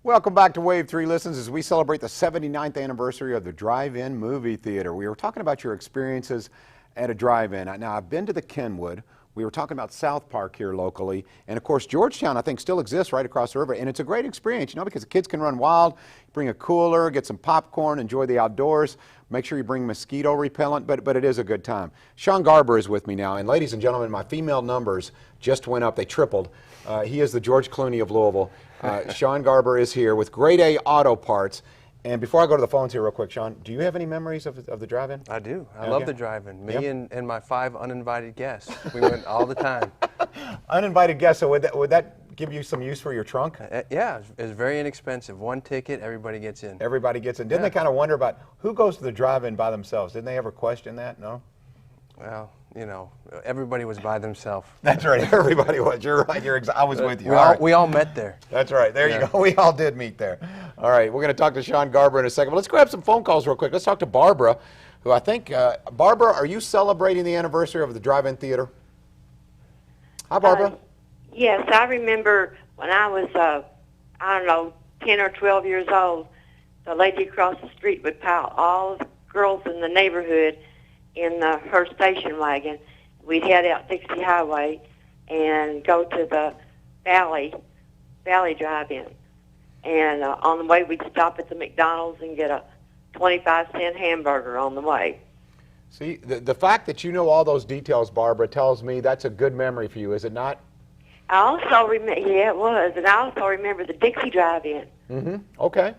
Welcome back to WAVE3 Listens as we celebrate the 79th anniversary of the drive-in movie theater. We were talking about your experiences at a drive-in. Now, I've been to the Kenwood. We were talking about South Park here locally. And of course, Georgetown, I think, still exists right across the river. And it's a great experience, you know, because the kids can run wild, bring a cooler, get some popcorn, enjoy the outdoors. Make sure you bring mosquito repellent, but it is a good time. John Garber is with me now. And ladies and gentlemen, my female numbers just went up. They tripled. He is the George Clooney of Louisville. John Garber is here with Grade A Auto Parts. And before I go to the phones here real quick, Sean, do you have any memories of the drive-in? I do. I love the drive-in. Me and my 5 uninvited guests. We went all the time. Uninvited guests, so would that give you some use for your trunk? Yeah, it's very inexpensive. One ticket, everybody gets in. Everybody gets in. Didn't they kind of wonder about who goes to the drive-in by themselves? Didn't they ever question that? No? Well, you know, everybody was by themselves. That's right. Everybody was. You're right. I was with you. We all met there. That's right. There you go. We all did meet there. All right. We're going to talk to John Garber in a second. But let's grab some phone calls real quick. Let's talk to Barbara, who I think, Barbara, are you celebrating the anniversary of the drive-in theater? Hi, Barbara. Yes, I remember when I was, I don't know, 10 or 12 years old, the lady across the street would pile all the girls in the neighborhood in her station wagon. We'd head out Dixie Highway and go to the Valley Drive-In. And on the way, we'd stop at the McDonald's and get a 25-cent hamburger on the way. See, the fact that you know all those details, Barbara, tells me that's a good memory for you, is it not? I also remember, yeah, it was. And I also remember the Dixie Drive-In. Mm-hmm. Okay.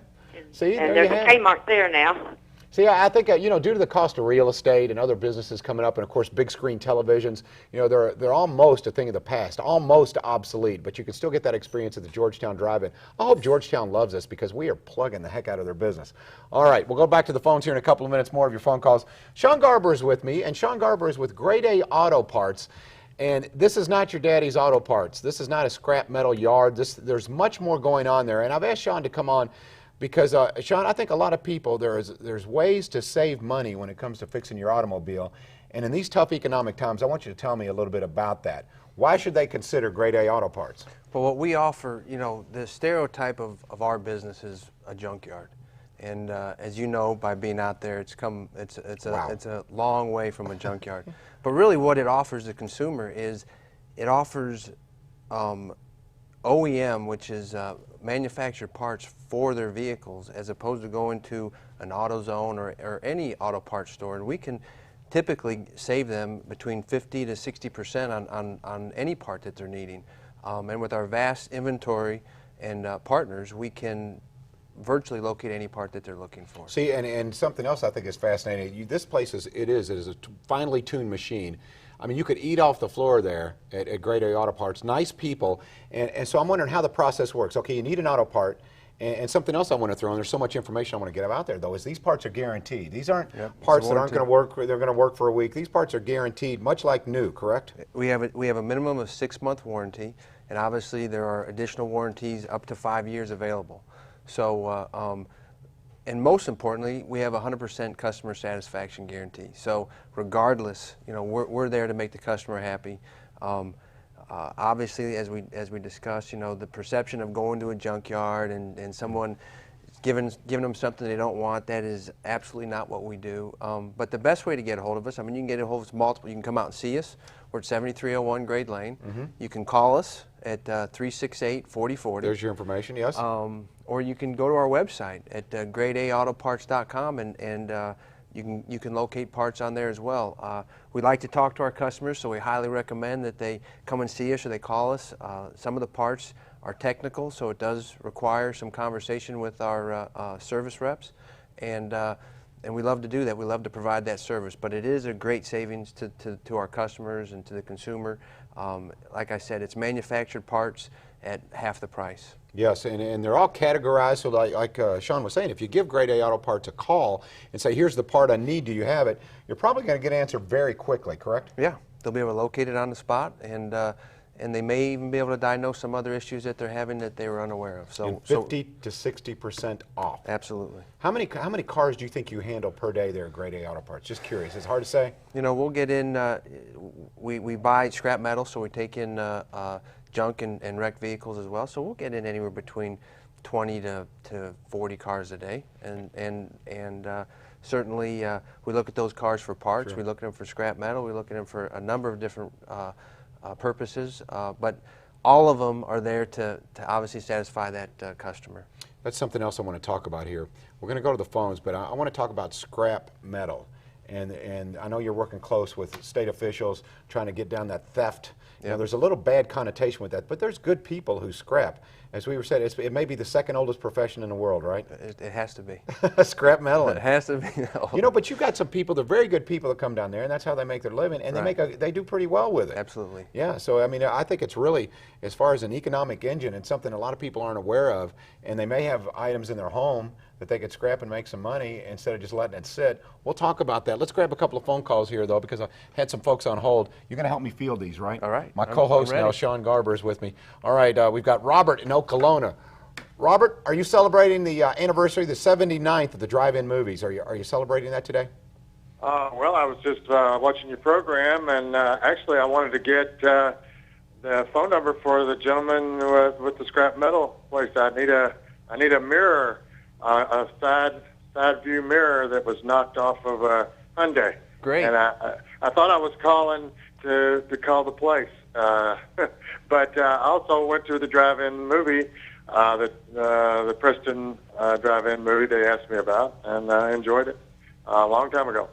See, and there's a Kmart there now. See, I think, you know, due to the cost of real estate and other businesses coming up, and of course big screen televisions, you know, they're almost a thing of the past, almost obsolete, but you can still get that experience at the Georgetown Drive-In. I hope Georgetown loves us because we are plugging the heck out of their business. All right, we'll go back to the phones here in a couple of minutes, more of your phone calls. Sean Garber is with me, and Sean Garber is with Grade A Auto Parts. And this is not your daddy's auto parts. This is not a scrap metal yard. There's much more going on there. And I've asked Sean to come on because, Sean, I think a lot of people, there's ways to save money when it comes to fixing your automobile. And in these tough economic times, I want you to tell me a little bit about that. Why should they consider Grade A Auto Parts? Well, what we offer, you know, the stereotype of our business is a junkyard. And as you know, by being out there, it's a long way from a junkyard. But really what it offers the consumer is it offers OEM, which is manufactured parts for their vehicles, as opposed to going to an AutoZone or any auto parts store. And we can typically save them between 50 to 60% on any part that they're needing. And with our vast inventory and partners, we can virtually locate any part that they're looking for. See, and something else I think is fascinating. This place is a finely tuned machine. I mean, you could eat off the floor there at Grade A Auto Parts. Nice people, and so I'm wondering how the process works. Okay, you need an auto part, and something else I want to throw in. There's so much information I want to get out there, though. Is these parts are guaranteed. These aren't parts that aren't going to work. They're going to work for a week. These parts are guaranteed, much like new. Correct? We have a minimum of 6-month warranty, and obviously there are additional warranties up to 5 years available. So, and most importantly, we have a 100% customer satisfaction guarantee. So, regardless, you know, we're there to make the customer happy. Obviously, as we discussed, you know, the perception of going to a junkyard and someone giving them something they don't want, that is absolutely not what we do. But the best way to get a hold of us, I mean, you can get a hold of us multiple. You can come out and see us. We're at 7301 Grade Lane. Mm-hmm. You can call us at 368-4040. There's your information, yes. Or you can go to our website at gradeaautoparts.com and you can locate parts on there as well. We like to talk to our customers, so we highly recommend that they come and see us or they call us. Some of the parts are technical, so it does require some conversation with our service reps, and we love to do that. We love to provide that service, but it is a great savings to our customers and to the consumer. Like I said, it's manufactured parts at half the price. Yes, and they're all categorized, so like Sean was saying, if you give Grade A Auto Parts a call and say, here's the part I need, do you have it, you're probably going to get an answer very quickly, correct? Yeah, they'll be able to locate it on the spot, and they may even be able to diagnose some other issues that they're having that they were unaware of. So, and 50 to 60% off. Absolutely. How many cars do you think you handle per day there at Grade A Auto Parts? Just curious. It's hard to say. You know, we'll get in. We buy scrap metal, so we take in junk and wrecked vehicles as well. So we'll get in anywhere between 20 to 40 cars a day, and certainly we look at those cars for parts. Sure. We look at them for scrap metal. We look at them for a number of different purposes, but all of them are there to obviously satisfy that customer. That's something else I want to talk about here. We're going to go to the phones, but I want to talk about scrap metal. And I know you're working close with state officials trying to get down that theft. You know, there's a little bad connotation with that, but there's good people who scrap. As we were saying, it may be the second oldest profession in the world, right? It has to be. Scrap metal. It has to be. You know, but you've got some people, they're very good people that come down there, and that's how they make their living, and they do pretty well with it. Absolutely. Yeah, so I mean, I think it's really, as far as an economic engine, it's something a lot of people aren't aware of, and they may have items in their home that they could scrap and make some money instead of just letting it sit. We'll talk about that. Let's grab a couple of phone calls here, though, because I had some folks on hold. You're going to help me field these, right? All right. My co-host now, Sean Garber, is with me. All right, we've got Robert in Okolona. Robert, are you celebrating the anniversary, the 79th of the drive-in movies? Are you celebrating that today? Well, I was just watching your program, and actually I wanted to get the phone number for the gentleman with the scrap metal place. I need a mirror, a side view mirror that was knocked off of a Hyundai. Great. And I thought I was calling to call the place, but I also went to the drive-in movie. The Preston drive-in movie they asked me about, and I enjoyed it a long time ago.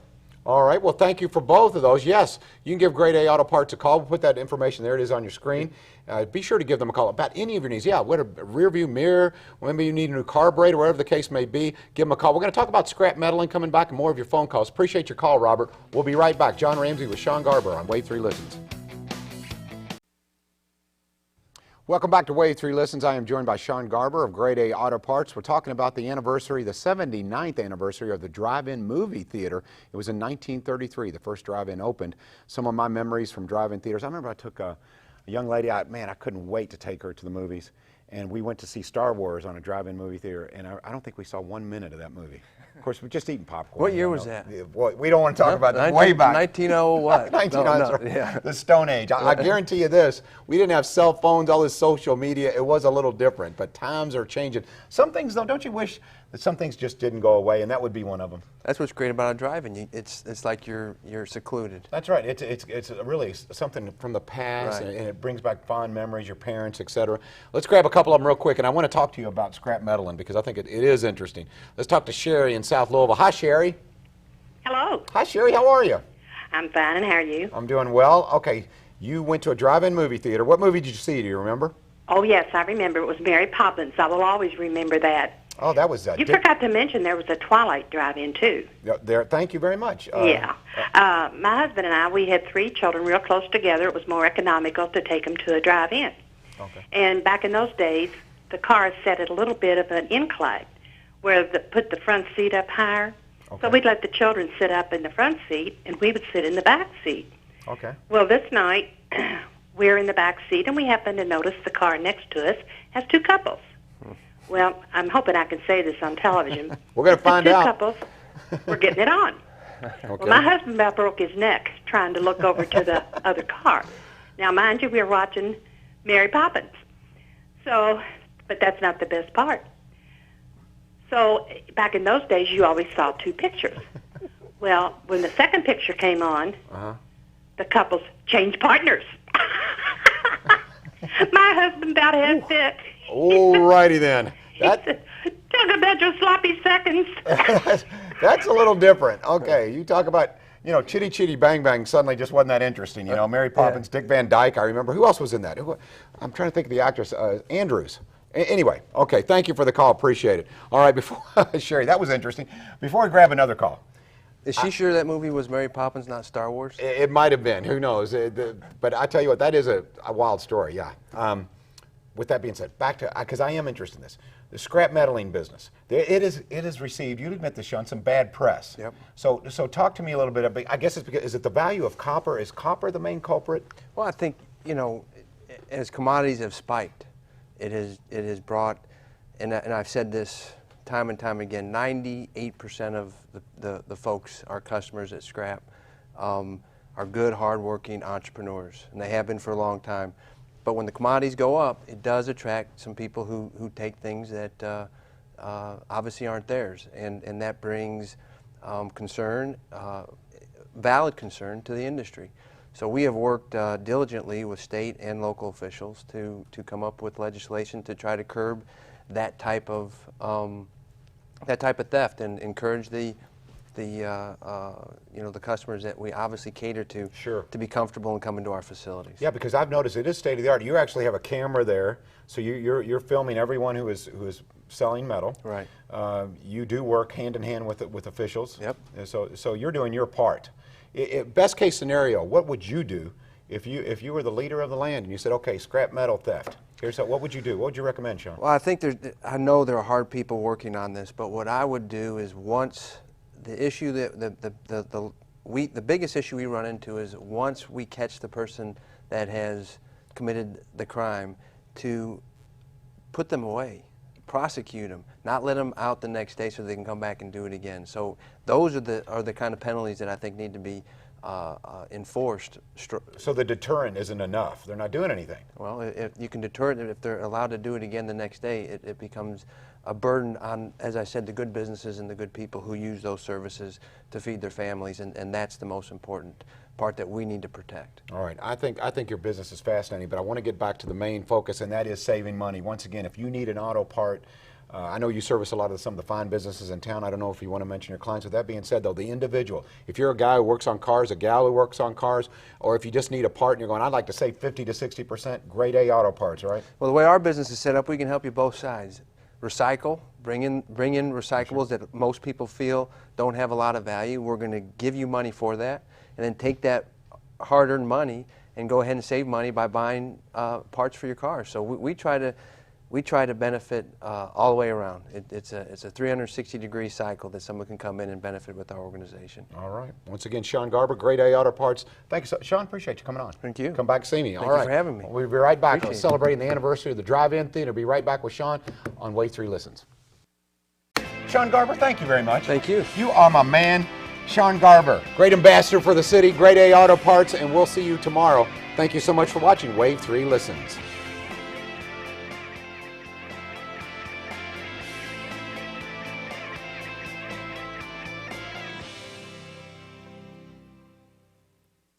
All right, well, thank you for both of those. Yes, you can give Grade A Auto Parts a call. We'll put that information there. It is on your screen. Be sure to give them a call about any of your needs. Yeah, what a rear view mirror, maybe you need a new carburetor, whatever the case may be, give them a call. We're going to talk about scrap metal and coming back and more of your phone calls. Appreciate your call, Robert. We'll be right back. John Ramsey with Sean Garber on WAVE 3 Listens. Welcome back to WAVE 3 Listens. I am joined by Sean Garber of Grade A Auto Parts. We're talking about the anniversary, the 79th anniversary of the drive-in movie theater. It was in 1933, the first drive-in opened. Some of my memories from drive-in theaters, I remember I took a young lady, I couldn't wait to take her to the movies. And we went to see Star Wars on a drive-in movie theater, and I don't think we saw 1 minute of that movie. Of course, we're just eating popcorn. What year was that? Well, we don't want to talk about that. Way back. 1900 what? 1900, yeah. The Stone Age. I guarantee you this, we didn't have cell phones, all this social media. It was a little different, but times are changing. Some things, though, don't you wish that some things just didn't go away, and that would be one of them. That's what's great about a drive-in. It's like you're secluded. That's right. It's really something from the past, Right. and it brings back fond memories, your parents, etc. Let's grab a couple of them real quick, and I want to talk to you about scrap metal, because I think it is interesting. Let's talk to Sherry in South Louisville. Hi, Sherry. Hello. Hi, Sherry. How are you? I'm fine, and how are you? I'm doing well. Okay, you went to a drive-in movie theater. What movie did you see? Do you remember? Oh, yes, I remember. It was Mary Poppins. I will always remember that. Oh, that was You forgot to mention there was a Twilight drive-in, too. There. Thank you very much. Yeah. My husband and I, we had 3 children real close together. It was more economical to take them to a drive-in. Okay. And back in those days, the cars set at a little bit of an incline where put the front seat up higher. Okay. So we'd let the children sit up in the front seat, and we would sit in the back seat. Okay. Well, this night, we're in the back seat, and we happen to notice the car next to us has 2 couples. Well, I'm hoping I can say this on television. We're going to find out. 2 couples were getting it on. Okay. Well, my husband about broke his neck trying to look over to the other car. Now, mind you, we were watching Mary Poppins. So, but that's not the best part. So, back in those days, you always saw 2 pictures. Well, when the second picture came on, the couples changed partners. My husband about had fit. All righty then. Talk about your sloppy seconds. That's a little different. Okay, you talk about, Chitty Chitty Bang Bang suddenly just wasn't that interesting. Mary Poppins, Dick Van Dyke, I remember. Who else was in that? I'm trying to think of the actress. Andrews. Anyway, okay, thank you for the call. Appreciate it. All right, Sherry, that was interesting. Before we grab another call. Is she sure that movie was Mary Poppins, not Star Wars? It might have been. Who knows? But I tell you what, that is a wild story, yeah. With that being said, back to, because I am interested in this, the scrap metaling business. It is received, you admit this, Sean, some bad press. Yep. So talk to me a little bit about, I guess it's because, is it the value of copper? Is copper the main culprit? Well, I think, as commodities have spiked, it has brought, and I've said this time and time again, 98% of the folks, our customers at Scrap, are good, hardworking entrepreneurs, and they have been for a long time. but when the commodities go up, it does attract some people who take things that obviously aren't theirs, and that brings concern, valid concern to the industry. So we have worked diligently with state and local officials to come up with legislation to try to curb that type of theft and encourage the customers that we obviously cater to to be comfortable and come into our facilities. Yeah, because I've noticed it is state of the art. You actually have a camera there, so you're filming everyone who is selling metal. Right. You do work hand in hand with officials. Yep. So you're doing your part. Best case scenario, what would you do if you were the leader of the land and you said, okay, scrap metal theft? What would you do? What would you recommend, Sean? Well, I know there are hard people working on this, but what I would do is once the issue the biggest issue we run into is once we catch the person that has committed the crime, to put them away, prosecute them, not let them out the next day so they can come back and do it again. So those are the kind of penalties that I think need to be enforced. So the deterrent isn't enough. They're not doing anything. Well, if you can deter it, if they're allowed to do it again the next day, it becomes a burden on, as I said, the good businesses and the good people who use those services to feed their families, and that's the most important part that we need to protect. All right, I think your business is fascinating, but I want to get back to the main focus, and that is saving money. Once again, if you need an auto part, I know you service a lot of some of the fine businesses in town. I don't know if you want to mention your clients. With that being said, though, the individual, if you're a guy who works on cars, a gal who works on cars, or if you just need a part and you're going, I'd like to save 50 to 60%, grade A auto parts, right? Well, the way our business is set up, we can help you both sides. Recycle, bring in recyclables that most people feel don't have a lot of value. We're going to give you money for that, and then take that hard-earned money and go ahead and save money by buying parts for your car. So we try to benefit all the way around. It's a 360-degree cycle that someone can come in and benefit with our organization. All right. Once again, Sean Garber, Grade A Auto Parts. Thank you, Sean. Appreciate you coming on. Thank you. Come back and see me. Thank you for having me. We'll be right back. Appreciate it. Celebrating the anniversary of the Drive-In Theater. Be right back with Sean on WAVE3 Listens. Sean Garber, thank you very much. Thank you. You are my man, Sean Garber. Great ambassador for the city, Grade A Auto Parts, and we'll see you tomorrow. Thank you so much for watching WAVE3 Listens.